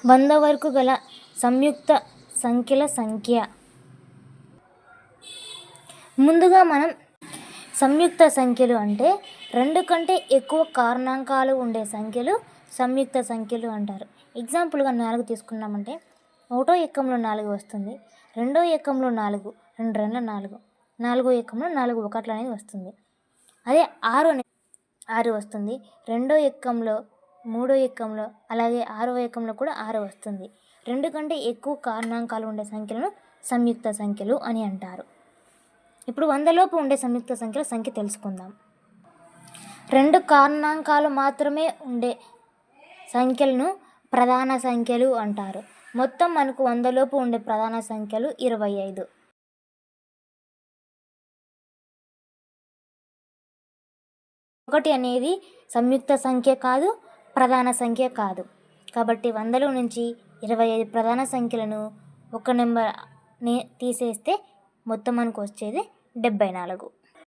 100 వరకు గల సంయుక్త సంఖ్యల సంఖ్య. ముందుగా మనం సంయుక్త సంఖ్యలు అంటే 2 కంటే ఎక్కువ కారణాంకాలు ఉండే సంఖ్యలు సంయుక్త సంఖ్యలు అంటారు. ఎగ్జాంపుల్గా 4 తీసుకున్నామంటే 1వ ఎక్కంలో 4 వస్తుంది, 2వ ఎక్కంలో 4, 2 2 4, 4వ ఎక్కంలో 4 1 అనేది వస్తుంది. అదే 6 వస్తుంది, 2వ ఎక్కంలో 3వ ఎక్కంలో అలాగే 6వ ఎక్కంలో కూడా 6 వస్తుంది. 2 కంటే ఎక్కువ కారణాంకాలు ఉండే సంఖ్యలను సంయుక్త సంఖ్యలు అని అంటారు. ఇప్పుడు 100 లోపు ఉండే సంయుక్త సంఖ్యల సంఖ్య తెలుసుకుందాం. 2 కారణాంకాలు మాత్రమే ఉండే సంఖ్యలను ప్రధాన సంఖ్యలు అంటారు. మొత్తం మనకు 100 లోపు ఉండే ప్రధాన సంఖ్యలు 25. 1 అనేది సంయుక్త సంఖ్య కాదు, ప్రధాన సంఖ్య కాదు. కాబట్టి 100లో నుంచి 25 ప్రధాన సంఖ్యలను ఒక నెంబర్ని తీసేస్తే మొత్తం మనకు వచ్చేది 74.